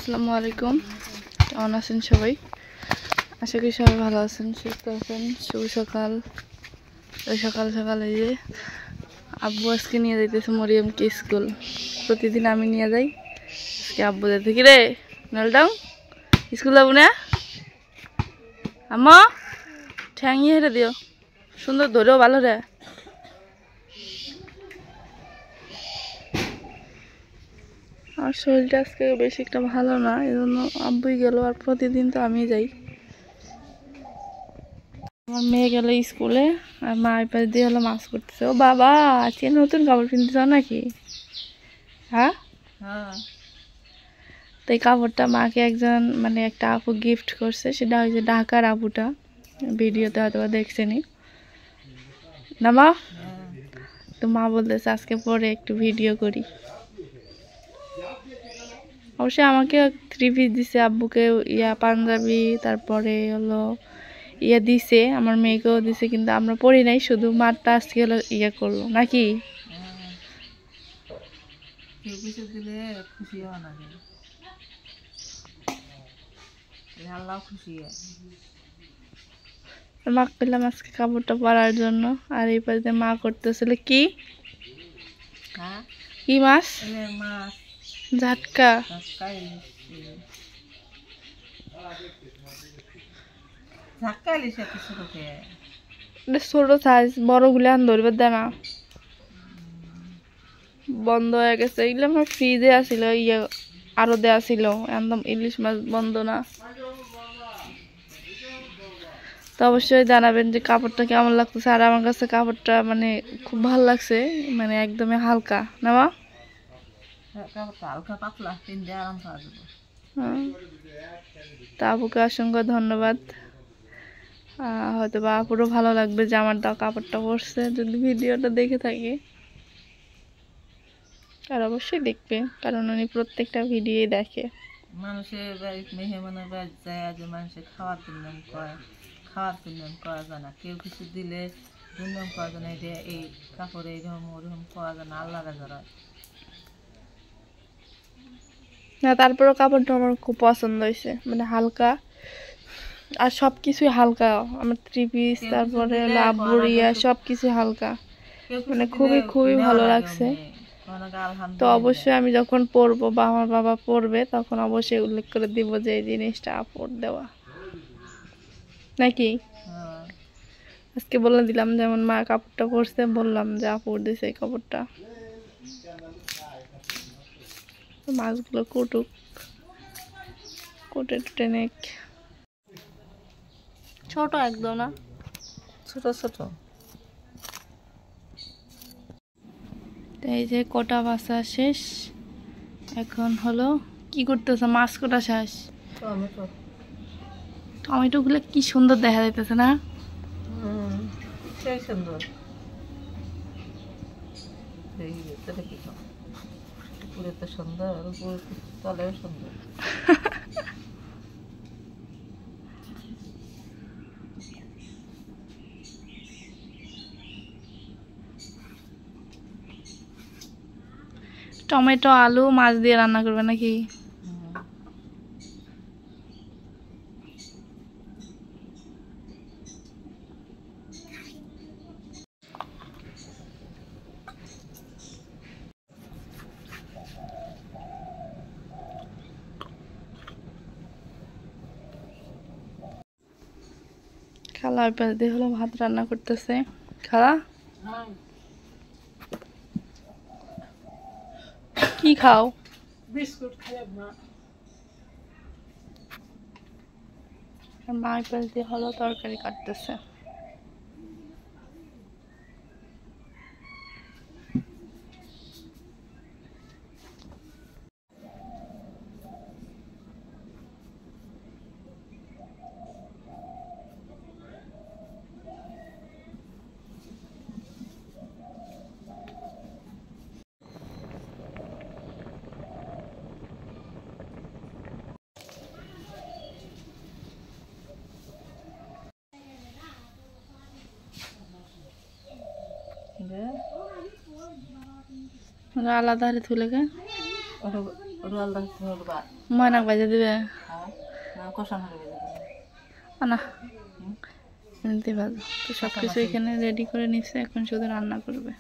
আসসালামু আলাইকুম। কেমন আছেন সবাই? আশা করি সবাই ভালো আছেন, সুস্থ আছেন। শুভ সকাল। ওই সকাল সকাল এই যে আব্বু আজকে নিয়ে যাইতেছে মরিয়মকে স্কুল। প্রতিদিন আমি নিয়ে যাই, আজকে আব্বু যাইতে। কি রে নলটাও স্কুল যাবো না? আম্মা ঠ্যাঙিয়ে হেঁটে দিও, সুন্দর ধরেও ভালো রে। আর শরীরটা আজকে বেশি একটা ভালো না, এই জন্য আব্বুই গেল। আর প্রতিদিন তো আমি যাই। আমার মেয়ে গেল স্কুলে, আর মা এই পাশ দিয়ে হলো মাছ করতেছে। ও বাবা, আজকে নতুন কাপড় কিনতেছ নাকি? হ্যাঁ, তো এই কাপড়টা মাকে একজন একটা আপু গিফট করছে। সেটা হয়েছে ঢাকার আপুটা, ভিডিওতে হয়তো দেখছেনি না মা? তো মা বলতেছে আজকে পরে একটু ভিডিও করি। অবশ্যই আমাকে 3 পিস দিছে, আব্বুকে পাঞ্জাবি, তারপরে হলো দিছে, আমার মেয়েকেও দিছে। কিন্তু আমরা পড়ি নাই, শুধু মারটা আজকে হলো করলো নাকি। মা পেলাম আজকে কাপড়টা পরার জন্য। আর এই পাশে মা করতেছিল কি কি মাছ? ঝাটকা। ছোট সাইজ, বড় গুলো আন ধরবে দেয় না, বন্ধ হয়ে গেছে। এগুলো আমার ফ্রিজে আসিল, আরো দেয়া ছিল। একদম ইলিশ মাছ বন্ধ না। তো অবশ্যই জানাবেন যে কাপড়টা কেমন লাগতেছে। আর আমার কাছে কাপড়টা খুব ভালো লাগছে, একদমই হালকা না মা? তা আপুকে অসংখ্য ধন্যবাদ। হয়তো বা আপুরও ভালো লাগবে যে আমার দাও কাপড়টা পরছে, যদি ভিডিওটা দেখে থাকে। আর অবশ্যই দেখবে, কারণ উনি প্রত্যেকটা ভিডিওই দেখে। মানুষের বাড়িতে মেহমানের বাড়িতে যায় যে মানুষের খাওয়ার দুর্নাম করা যায় না। কেউ কিছু দিলে দুর্নাম করা যায় না। এটা এই কাপড়ে এইরকম ওরকম করা যায় না, আল্লাহরা যারা। না, তারপরেও কাপড়টা আমার খুব পছন্দ হয়েছে, হালকা। আর সবকিছুই হালকা, আমার 3 পিস, তারপরে আব্বুর সবকিছু হালকা, খুবই খুবই ভালো লাগছে। তো অবশ্যই আমি যখন পরবো বা আমার বাবা পরবে, তখন অবশ্যই উল্লেখ করে দিব যে এই জিনিসটা আপুর দেওয়া নাকি। আজকে বলে দিলাম, যেমন মা কাপড়টা পরছে, বললাম যে আপুর দিছে এই কাপড়টা। মাছগুলো কুটুক, কুটে টুটে নেক। ছোট একদম না, ছোট ছোট। এই যে কটা বাসা শেষ, এখন হলো কি করতেছে? মাছ কোটা শেষ। টমেটো গুলো কি সুন্দর দেখা যাইতেছে না? সেই সুন্দর। উপরে তো সুন্দর, উপরে তলেও সুন্দর। টমেটো, আলু, মাছ দিয়ে রান্না করবে নাকি? খালা ওই পাশ দিয়ে হলো ভাত রান্না করতেছে। খালা কি খাও? বিস্কুট খাই মা। মা ওই পাশ দিয়ে হলো তরকারি কাটতেছে। আলাদা হারে তুলে গে ওটা আলাদা ধরবা। ময়নাক বাজে দিবে হ্যাঁ, না কষান হলে বেজে দেবে। না এমনিতে ভালো। তো সব কিছু এখানে রেডি করে নিচ্ছে, এখন শুধু রান্না করবে।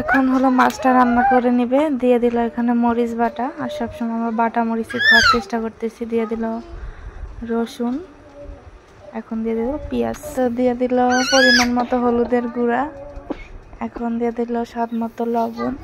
এখন হলো মাছটা রান্না করে নিবে, দিয়ে দিল এখানে মরিচ বাটা, আর সবসময় আমরা বাটা মরিচই খাওয়ার চেষ্টা করতেছি। দিয়ে দিল রসুন, এখন দিয়ে দিল পেঁয়াজ, তো দিয়ে দিল পরিমাণ মতো হলুদের গুঁড়া, এখন দিয়ে দিল স্বাদ মতো লবণ।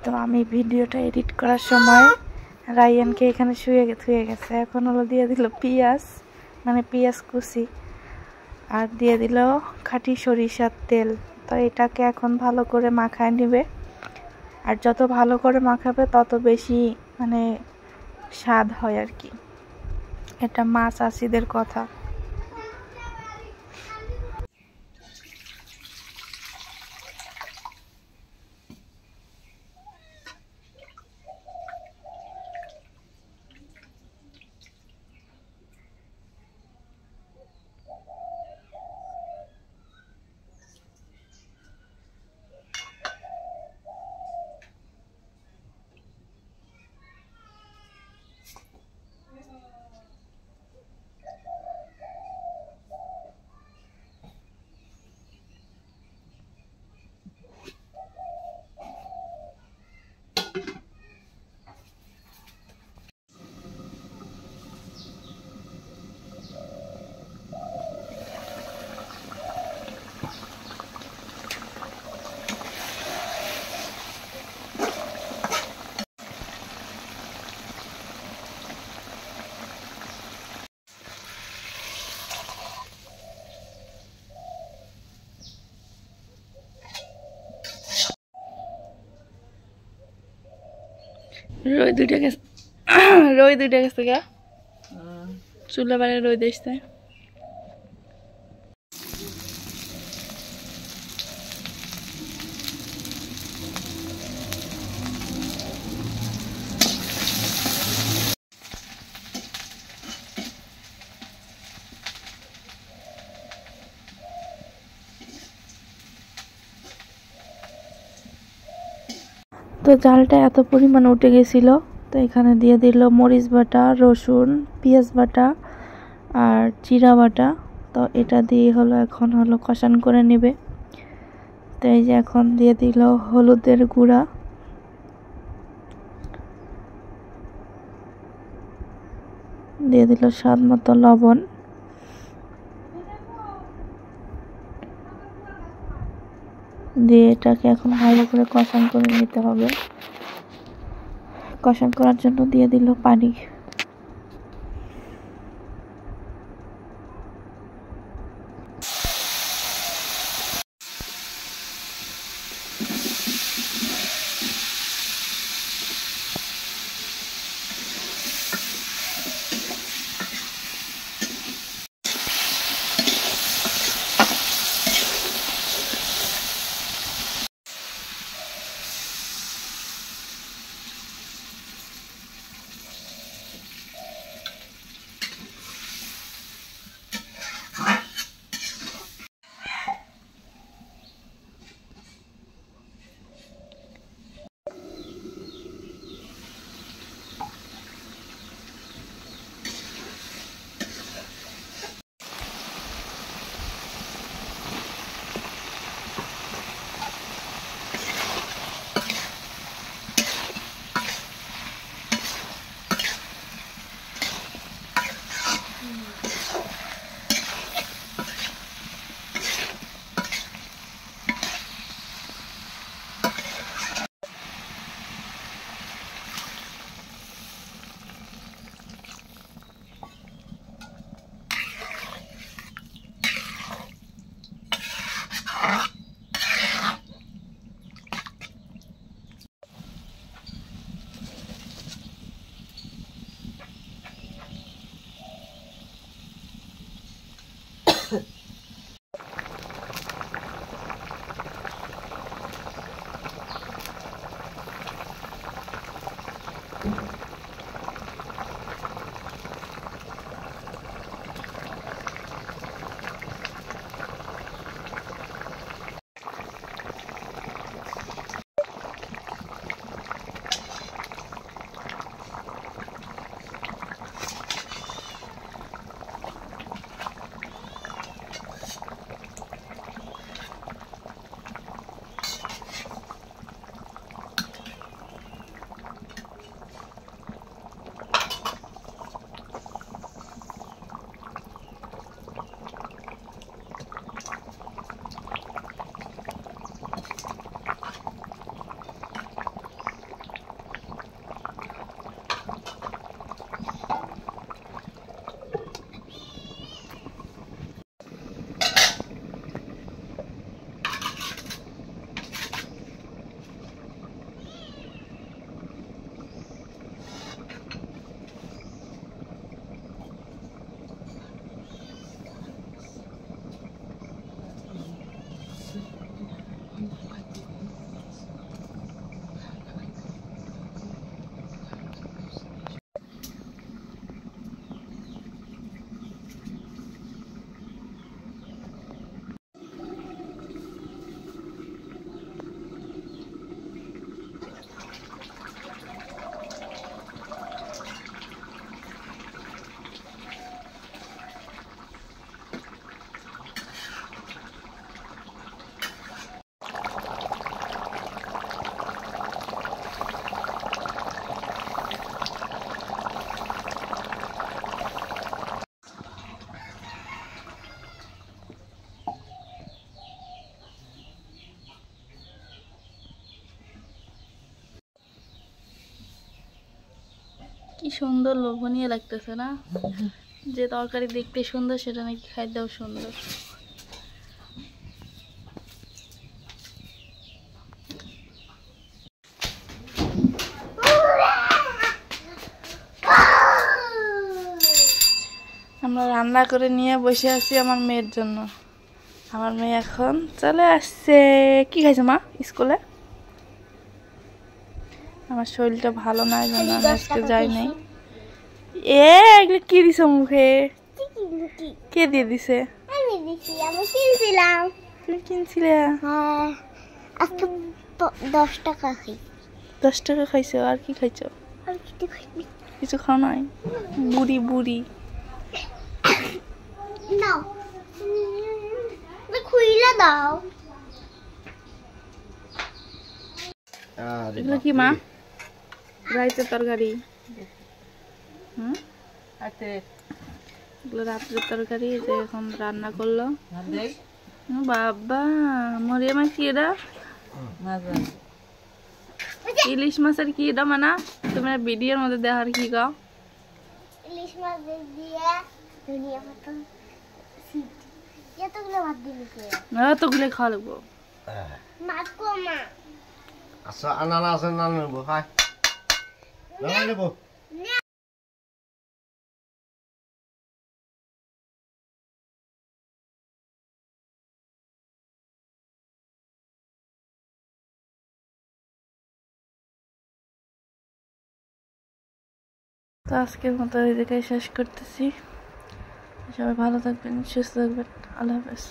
তো আমি ভিডিওটা এডিট করার সময় রায়ানকে এখানে শুয়ে গেছে। এখন হলো দিয়ে দিল পেঁয়াজ, মানে পেঁয়াজ কুচি, আর দিয়ে দিল খাঁটি সরিষার তেল। তো এটাকে এখন ভালো করে মাখায় নেবে, আর যত ভালো করে মাখাবে তত বেশি মানে স্বাদ হয় আর কি। এটা মা চাষিদের কথা। রই দুইটা গেছে গা চুলা বারে রই দিচ্ছে। তো জালটা এত পরিমাণ উঠে গেছিল, তো এখানে দিয়ে দিল মরিচ বাটা, রসুন, পেঁয়াজ বাটা আর জিরা বাটা। তো এটা দিয়ে হলো এখন হলো কষান করে নেবে। তো এই যে এখন দিয়ে দিল হলুদের গুঁড়া, দিয়ে দিল স্বাদ মতো লবণ, দিয়ে এটাকে এখন ভালো করে কষান করে নিতে হবে। কষান করার জন্য দিয়ে দিল পানি। কি সুন্দর লোভনীয় লাগতেছে না? যে তরকারি দেখতে সুন্দর সেটা নাকি খাইতেও সুন্দর। আমরা রান্না করে নিয়ে বসে আছি আমার মেয়ের জন্য। আমার মেয়ে এখন চলে আসছে। কি খাইছে মা স্কুলে? আমার শরীরটা ভালো না, জন্য আমি আজকে যাই নাই। এগুলো কি দিছে মুখে? কে দিয়ে দিছে? আমি দিছি, আমি কিনছিলাম। তুমি কিনছিলে? হ্যাঁ, আজকে 10 টাকা খাই। 10 টাকা খাইছো? আর কি খাইছো? আর কিছু খাইনি। কিছু খাও নাই? বুড়ি বুড়ি নাও, খুইলা দাও। এগুলো কি মা? রাইতের তরকারি। হুম, এগুলো রাত্রের তরকারি যে এখন রান্না করলো। বাবা মরিয়া মাছ কি এটা? ইলিশ মাছের কি এটা মানা? তোমরা ভিডিওর মধ্যে দেখার কি গাও? ইলিশ মাছ দিয়ে ধনিয়া পাতা এতগুলো ভাত দিলি এতগুলো খাওয়া লাগবো। মাছ কমা। আচ্ছা আনানা আছে না নেব খাই নেব। তো আজকের মতো এই জায়গায় শেষ করতেছি। সবাই ভালো থাকবেন, সুস্থ থাকবেন। আল্লাহ হাফেজ।